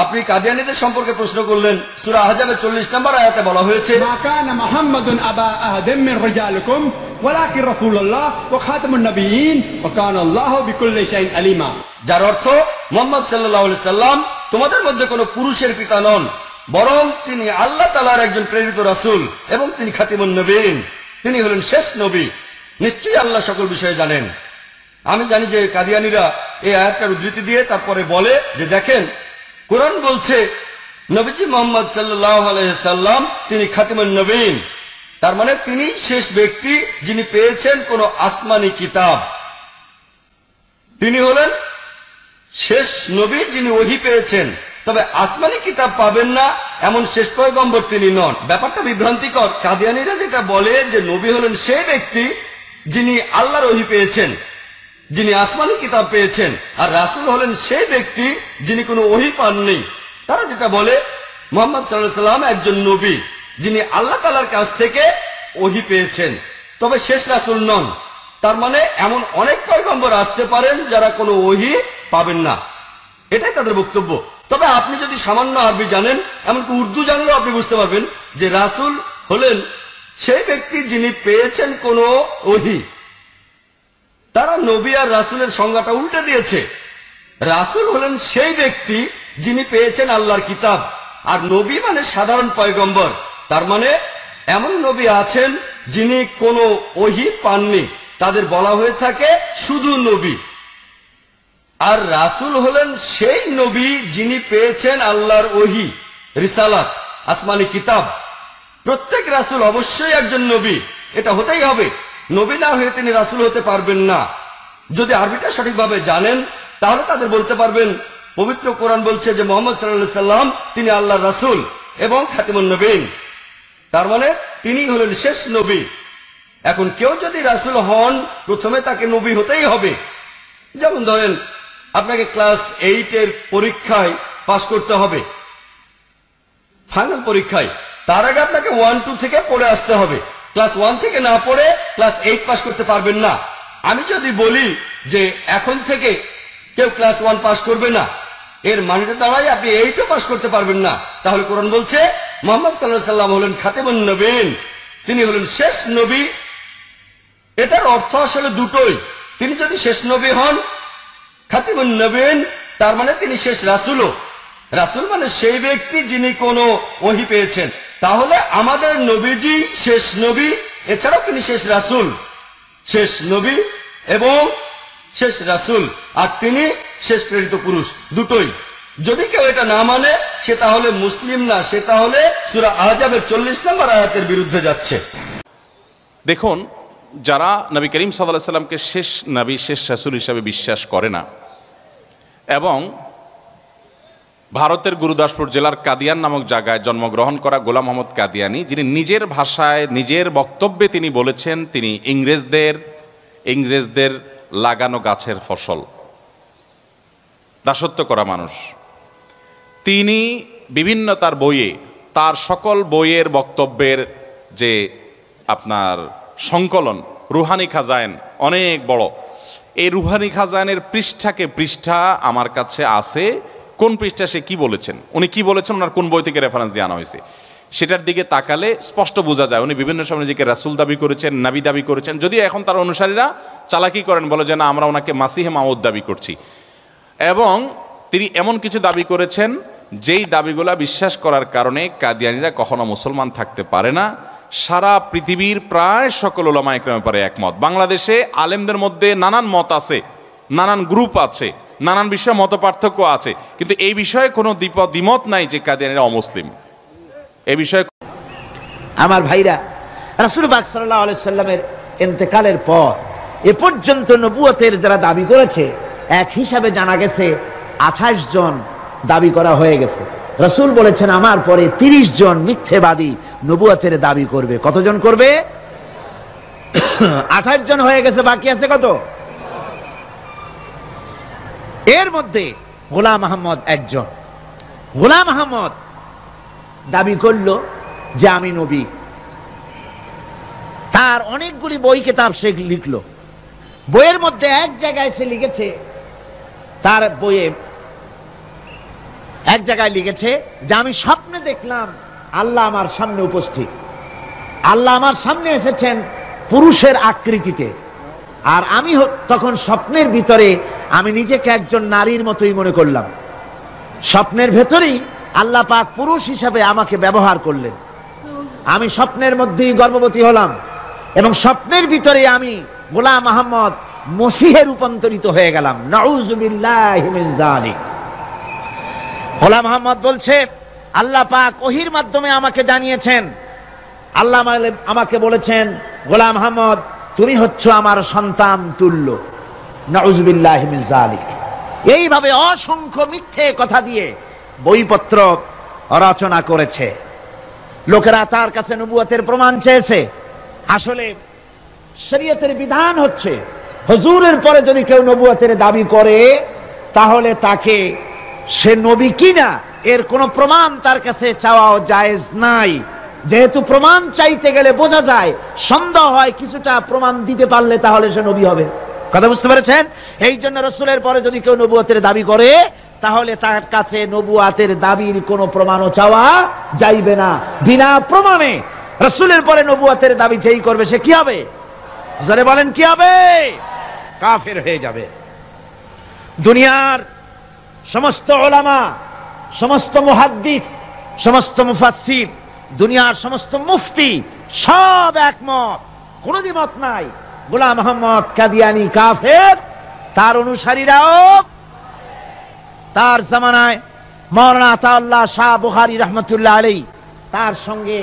আপনি কাদিয়ানীদের সম্পর্কে প্রশ্ন করলেন। সূরা আহজাবের 40 নম্বর আয়াতে বলা হয়েছে, মা কানা মুহাম্মাদুন আবা আহাদিম মিন রিজালিকুম ওয়ালাকিন রাসূলুল্লাহ ওয়া খাতামুন নবিয়্যিন ওয়া কানা আল্লাহু বিকুল্লি শাইইন আলিমা। যার অর্থ মুহাম্মদ সাল্লাল্লাহু আলাইহি সাল্লাম তোমাদের মধ্যে কোনো পুরুষের পিতা নন, বরং তিনি আল্লাহ তাআলার একজন প্রেরিত রাসূল এবং তিনি খাতিমুন নবিয়্যিন, তিনি হলেন শেষ নবী। নিশ্চয়ই আল্লাহ সকল বিষয়ে জানেন। আমি জানি যে কাদিয়ানীরা এই আয়াতটার উদ্ধৃতি দিয়ে তারপরে বলে যে দেখেন, কোরআন বলছে নবীজি মুহাম্মদ সাল্লাল্লাহু আলাইহি সাল্লাম তিনি খাতিমুন নবিয়্যিন, তার মানে তিনি শেষ ব্যক্তি যিনি পেয়েছেন কোন আসমানি কিতাব। তিনি হলেন শেষ নবী যিনি ওহী পেয়েছেন, তবে আসমানি কিতাব পাবেন না এমন শেষ পয়গম্বর তিনি নন। ব্যাপারটা বিভ্রান্তিকর। কাদিয়ানীরা যেটা বলে যে নবী হলেন সেই ব্যক্তি যিনি আল্লাহর ওহী পেয়েছেন, যিনি আসমানি কিতাব পেয়েছেন, আর রাসূল হলেন সেই ব্যক্তি যিনি কোনো ওহী পাননি। তারা যেটা বলে মুহাম্মদ সাল্লাল্লাহু আলাইহি সাল্লাম একজন নবী যিনি আল্লাহ তাআলার কাছ থেকে ওহী পেয়েছেন, তবে শেষ রাসূল নন। তার মানে এমন অনেক পয়গম্বর আসতে পারেন যারা কোনো ওহী পাবেন না, এটাই তাদের বক্তব্য। তবে আপনি যদি সামান্য আরবি জানেন, এমনকি উর্দু জানলেও আপনি বুঝতে পারবেন যে রাসূল হলেন সেই ব্যক্তি যিনি পেয়েছেন কোনো ওহী। তারা নবী আর রাসূলের সংজ্ঞাটা উল্টে দিয়েছে। রাসূল হলেন সেই ব্যক্তি যিনি পেয়েছেন আল্লাহর কিতাব, আর নবী মানে সাধারণ পয়গম্বর। তার মানে এমন নবী আছেন যিনি কোনো ওহী পাননি, তাদের বলা হয়ে থাকে শুধু নবী। আর রাসূল হলেন সেই নবী যিনি পেয়েছেন আল্লাহর ওহী, রিসালাত, আসমানি কিতাব। প্রত্যেক রাসূল অবশ্যই একজন নবী, এটা হতেই হবে। নবী না হয়ে তিনি রাসূল হতে পারবেন না। যদি আরবিটা সঠিকভাবে জানেন তাহলে তাদের বলতে পারবেন পবিত্র কোরআন বলছে যে মুহাম্মদ সাল্লাল্লাহু আলাইহি সাল্লাম তিনি আল্লাহর রাসূল এবং খাতিমুন নবিয়্যিন, তার মানে তিনি হলেন শেষ নবী। এখন কেউ যদি রাসূল হন প্রথমে তাকে নবী হতেই হবে। যেমন ধরেন আপনাকে ক্লাস 8 এর পরীক্ষায় পাস করতে হবে, ফাইনাল পরীক্ষায়। তার আগে আপনাকে 1-2 থেকে পড়ে আসতে হবে। ক্লাস 1 থেকে না পড়ে ক্লাস 8 পাস করতে পারবেন না। আমি যদি বলি যে এখন থেকে কেউ ক্লাস 1 পাস করবে না, এর মানেটা দাঁড়ায় আপনি 8ও পাস করতে পারবেন না। তাহলে কোরআন বলছে মুহাম্মদ সাল্লাল্লাহু আলাইহি সাল্লাম হলেন খাতিমুন নবিয়্যিন, তিনি হলেন শেষ নবী। এটার অর্থ আসলে দুটোই। তিনি যদি শেষ নবী হন, খাতিমুন নবিয়্যিন, তার মানে তিনি শেষ রাসূলও। রাসূল মানে সেই ব্যক্তি যিনি কোনো ওহী পেয়েছেন। তাহলে আমাদের নবীজি শেষ নবী, এছাড়াও তিনি শেষ রাসূল, শেষ নবী এবং শেষ রাসূল, আর তিনি শেষ প্রেরিত পুরুষ, দুটোই। যদি কেউ এটা না মানে সে তাহলে মুসলিম না, সে তাহলে সূরা আহজাবের 40 নম্বর আয়াতের বিরুদ্ধে যাচ্ছে। দেখুন, যারা নবী করিম সাল্লাল্লাহু আলাইহি সাল্লামকে শেষ নবী, শেষ রাসূল হিসাবে বিশ্বাস করে না, এবং ভারতের গুরুদাসপুর জেলার কাদিয়ান নামক জায়গায় জন্মগ্রহণ করা গোলাম মোহাম্মদ কাদিয়ানী, যিনি নিজের ভাষায় নিজের বক্তব্যে তিনি বলেছেন তিনি ইংরেজদের লাগানো গাছের ফসল, দাসত্ব করা মানুষ। তিনি বিভিন্ন তার বইয়ে, তার সকল বইয়ের বক্তব্যের যে আপনার সংকলন, রুহানি খাজায়েন, অনেক বড়। এই রুহানি খাজায়েনের পৃষ্ঠাকে পৃষ্ঠা আমার কাছে আছে। কোন পৃষ্ঠা সে কি বলেছেন, উনি কি বলেছেন, ওনার কোন বই থেকে রেফারেন্স দিয়ে আনা হয়েছে, সেটার দিকে তাকালে স্পষ্ট বোঝা যায় উনি বিভিন্ন সময় নিজেকে রাসূল দাবি করেছেন, নবী দাবি করেছেন। যদিও এখন তার অনুসারীরা চালাকি করেন, বলে যে না, আমরা ওনাকে মাসিহে মাউদ দাবি করছি। এবং তিনি এমন কিছু দাবি করেছেন যেই দাবিগুলা বিশ্বাস করার কারণে কাদিয়ানীরা কখনো মুসলমান থাকতে পারে না। সারা পৃথিবীর প্রায় সকল উলামা ইকরামের ব্যাপারে একমত। বাংলাদেশে আলেমদের মধ্যে নানান মত আছে, নানান গ্রুপ আছে, নানান বিষয়ে মত পার্থক্য আছে, কিন্তু এই বিষয়ে কোনো দ্বিমত নাই যে কাদিয়ানীরা অমুসলিম। এই বিষয়ে আমার ভাইরা, রাসূল পাক সাল্লাল্লাহু আলাইহি সাল্লামের ইন্তেকালের পর এ পর্যন্ত নবুয়তের যারা দাবি করেছে, এক হিসাবে জানা গেছে 28 জন দাবি করা হয়ে গেছে। রাসূল বলেছেন আমার পরে 30 জন মিথ্যেবাদী নবুয়তের দাবি করবে। কতজন করবে? 28 জন হয়ে গেছে, বাকি আছে কত? এর মধ্যে গোলাম আহমদ একজন। গোলাম আহমদ দাবি করলো যে আমি নবী। তার অনেকগুলি বই কিতাব সে লিখলো। বইয়ের মধ্যে এক জায়গায় সে লিখেছে, তার বইয়ে এক জায়গায় লিখেছে যে আমি স্বপ্নে দেখলাম আল্লাহ আমার সামনে উপস্থিত, আল্লাহ আমার সামনে এসেছেন পুরুষের আকৃতিতে, আর আমি তখন স্বপ্নের ভিতরে আমি নিজেকে একজন নারীর মতোই মনে করলাম। স্বপ্নের ভেতরেই আল্লাহ পাক পুরুষ হিসাবে আমাকে ব্যবহার করলেন। আমি স্বপ্নের মধ্যেই গর্ভবতী হলাম এবং স্বপ্নের ভিতরে আমি গোলাম আহমদ মসিহে রূপান্তরিত হয়ে গেলাম। নাউযুবিল্লাহি মিন যালিক। গোলাম আহমদ বলছে আল্লাহ পাক ওহীর মাধ্যমে আমাকে জানিয়েছেন, আল্লাহ আমাকে বলেছেন, গোলাম আহমদ তুমি হচ্ছ আমার সন্তান তুল্য। নাউযুবিল্লাহি মিন যালিক। এইভাবে অসংখ্য মিথ্যে কথা দিয়ে বইপত্র রচনা করেছে। লোকেরা তার কাছে নবুয়তের প্রমাণ চেয়েছে। আসলে শরীয়তের বিধান হচ্ছে হুজুরের পরে যদি কেউ নবুয়তের দাবি করে তাহলে তাকে সে নবী কিনা এর কোনো প্রমাণ তার কাছে চাওয়াও জায়েজ নাই। যেহেতু প্রমাণ চাইতে গেলে বোঝা যায়, সন্দেহ হয় কিছুটা প্রমাণ দিতে পারলে তাহলে সে নবী হবে। কথা বুঝতে পেরেছেন? এই জন্য রাসূলের পরে যদি কেউ নবুয়তের দাবি করে তাহলে তার কাছে নবুয়তের দাবির কোনো প্রমাণও চাওয়া যাইবে না। বিনা প্রমাণে রাসূলের পরে নবুয়তের দাবি যেই করবে সে কি হবে? জোরে বলেন কি হবে? কাফের হয়ে যাবে। দুনিয়ার সমস্ত উলামা, সমস্ত মুহাদ্দিস, সমস্ত মুফাসসির, দুনিয়ার সমস্ত মুফতি সব একমত, কোনো দ্বিমত নাই, গোলাম আহমদ কাদিয়ানী কাফের। তার অনুসারীরাও তার জামানায় মাওলানা আতাউল্লাহ শাহ বুখারী রাহমাতুল্লাহ আলাইহি তার সঙ্গে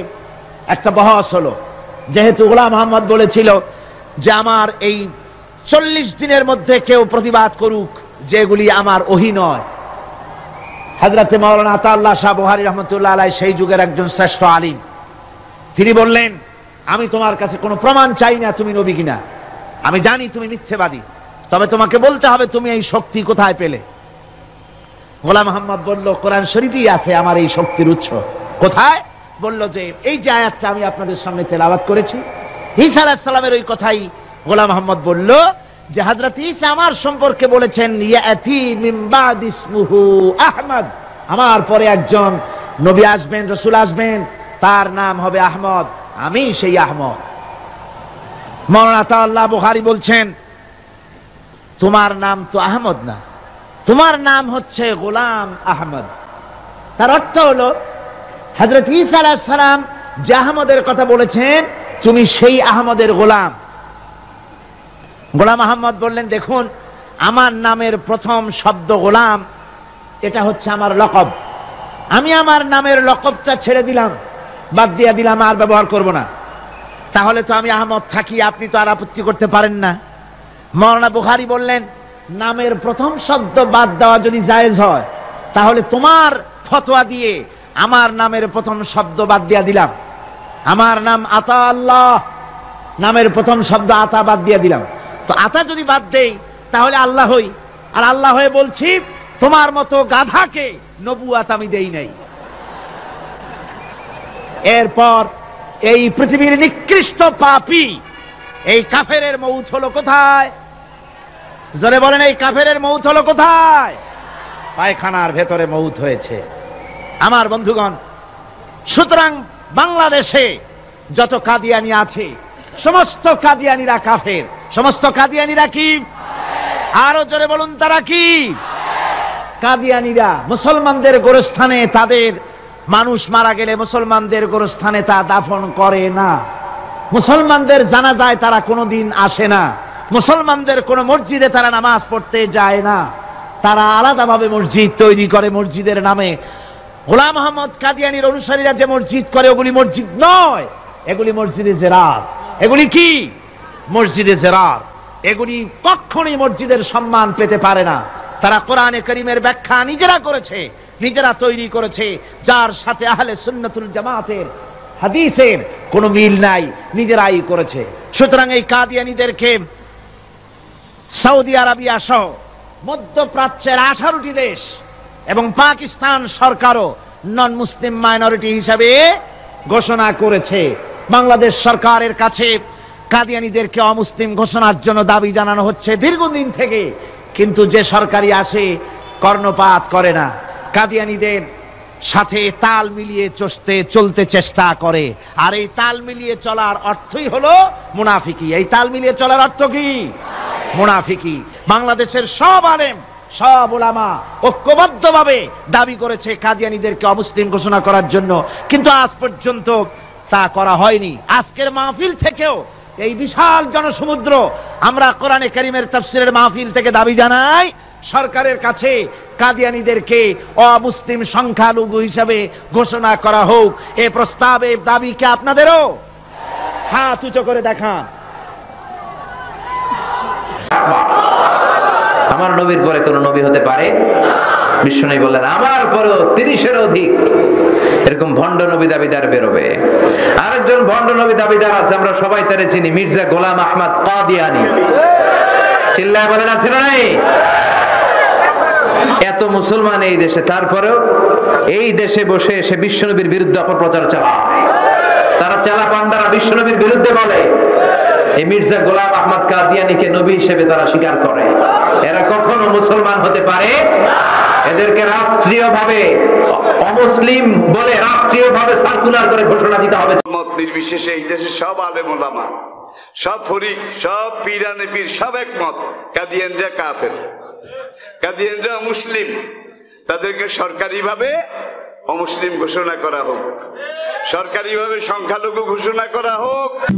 একটা বহস হলো। যেহেতু গোলাম আহমদ বলেছিল যে আমার এই 40 দিনের মধ্যে কেউ প্রতিবাদ করুক যেগুলি আমার ওহী নয়। হযরতে মাওলানা আতাউল্লাহ শাহ বুখারী রাহমাতুল্লাহ আলাইহি সেই যুগের একজন শ্রেষ্ঠ আলিম, তিনি বললেন আমি তোমার কাছে কোনো প্রমাণ চাই না তুমি নবী কিনা, আমি জানি তুমি মিথ্যেবাদী, তবে তোমাকে বলতে হবে তুমি এই শক্তি কোথায় পেলে। গোলাম আহমদ বলল কোরআন শরীফেই আছে আমার এই শক্তির উৎস। কোথায়? বলল যে এই যে আয়াতটা আমি আপনাদের সামনে তেলাওয়াত করেছি, ঈসা আলাইহিস সালামের ওই কথাই গোলাম আহমদ বলল যে হযরত ঈসা আমার সম্পর্কে বলেছেন ইয়াতি মিন বাদ ইসমুহু আহমদ, আমার পরে একজন নবী আসবেন, রাসূল আসবেন, তার নাম হবে আহমদ, আমি সেই আহমদ। মাওলানা আতাউল্লাহ বুখারী বলছেন তোমার নাম তো আহমদ না, তোমার নাম হচ্ছে গোলাম আহমদ। তার অর্থ হলো হযরত ঈসা আলাইহিস সালাম যে আহমদের কথা বলেছেন তুমি সেই আহমদের গোলাম। গোলাম আহমদ বললেন দেখুন আমার নামের প্রথম শব্দ গোলাম, এটা হচ্ছে আমার লকব, আমি আমার নামের লকবটা ছেড়ে দিলাম, বাদ দিয়ে দিলাম, আর ব্যবহার করব না। তাহলে তো আমি আহমদ থাকি, আপনি তো আর আপত্তি করতে পারেন না। মাওলানা বুখারী বললেন নামের প্রথম শব্দ বাদ দেওয়া যদি জায়েজ হয় তাহলে তোমার ফতোয়া দিয়ে আমার নামের প্রথম শব্দ বাদ দিয়ে দিলাম। আমার নাম আতা আল্লাহ, নামের প্রথম শব্দ আতা বাদ দিয়ে দিলাম। তো আতা যদি বাদ দেই তাহলে আল্লাহ হই, আর আল্লাহ হয়ে বলছি তোমার মতো গাধাকে নবুয়াত আমি দেই নাই। এরপর এই পৃথিবীর নিকৃষ্ট পাপী এই কাফেরের মউত হলো কোথায়? জোরে বলেন এই কাফেরের মউত হলো কোথায়? পায়খানার ভেতরে মউত হয়েছে। আমার বন্ধুগণ, সুতরাং বাংলাদেশে যত কাদিয়ানি আছে সমস্ত কাদিয়ানিরা কাফের। সমস্ত কাদিয়ানিরা কি? আরো জোরে বলুন তারা কি? কাদিয়ানিরা মুসলমানদের গোরস্থানে তাদের মানুষ মারা গেলে মুসলমানদের গোরস্থানে তা দাফন করে না, মুসলমানদের জানাজায় তারা কোনোদিন আসে না, মুসলমানদের কোন মসজিদে তারা নামাজ পড়তে যায় না, তারা আলাদাভাবে মসজিদ তৈরি করে মসজিদের নামে। গোলাম আহমদ কাদিয়ানীর অনুসারীরা যে মসজিদ করে ওগুলি মসজিদ নয়, এগুলি মসজিদে জেরার। এগুলি কি? মসজিদে জেরার। এগুলি কখনোই মসজিদের সম্মান পেতে পারে না। তারা কোরআনে কারীমের ব্যাখ্যা নিজেরা করেছে, নিজেরা তৈরি করেছে, যার সাথে আহলে সুন্নাতুল জামাতের হাদিসের কোনো মিল নাই, নিজেরাই করেছে। সুতরাং এই কাদিয়ানীদেরকে সৌদি আরবিয়া সহ মধ্যপ্রাচ্যের 18টি দেশ এবং পাকিস্তান সরকারও নন মুসলিম মাইনরিটি হিসাবে ঘোষণা করেছে। বাংলাদেশ সরকারের কাছে কাদিয়ানীদেরকে অমুসলিম ঘোষণার জন্য দাবি জানানো হচ্ছে দীর্ঘদিন থেকে, কিন্তু যে সরকারি আসে কর্ণপাত করে না। কাদিয়ানীদের সাথে তাল মিলিয়ে চলতে চেষ্টা করে। আর এই তাল মিলিয়ে চলার অর্থই হলো মুনাফিকি। এই তাল মিলিয়ে চলার অর্থ কি? মুনাফিকি। বাংলাদেশের সব আলেম, সব উলামা ঐক্যবদ্ধভাবে দাবি করেছে কাদিয়ানীদেরকে অমুসলিম ঘোষণা করার জন্য, কিন্তু আজ পর্যন্ত তা করা হয়নি। আজকের মাহফিল থেকেও, এই বিশাল জনসমুদ্র, আমরা কোরআনে কারীমের তাফসীরের মাহফিল থেকে দাবি জানাই সরকারের কাছে কাদিয়ানীদেরকে অমুসলিম সংখ্যালঘু হিসাবে ঘোষণা করা হোক। এই প্রস্তাবে দাবি কি আপনাদেরও? হাত উঁচু করে দেখান। আমার নবীর পরে কোন নবী হতে পারে? বিশ্বনবী বললেন আমার পরেও 30-এর অধিক এরকম ভণ্ড নবী দাবিদার বেরোবে। আরেকজন ভণ্ড নবী দাবিদার আছে, আমরা সবাই তারে চিনি, মির্জা গোলাম আহমদ কাদিয়ানী। চিল্লায় বলেন আছে না নাই? এত মুসলমান এই দেশে, তারপরেও এই দেশে বসে সে বিশ্বনবীর বিরুদ্ধে অপপ্রচার চালায়। তারা চালা পান্ডারা বিশ্বনবীর বিরুদ্ধে বলে। এই মির্জা গোলাম আহমদ কাদিয়ানীকে নবী হিসেবে তারা স্বীকার করে। এরা কখনো মুসলমান হতে পারে? এদেরকে রাষ্ট্রীয়ভাবে অমুসলিম বলে রাষ্ট্রীয়ভাবে সার্কুলার করে ঘোষণা দিতে হবে। মত নির্বিশেষে এই দেশের সব আলেম ওলামা, সব ফরিক, সব পীরানে পীর, সব একমত কাদিয়ানরা কাফের, কাদিয়ানরা মুসলিম। তাদেরকে সরকারিভাবে অমুসলিম ঘোষণা করা হোক, সরকারিভাবে সংখ্যালঘু ঘোষণা করা হোক।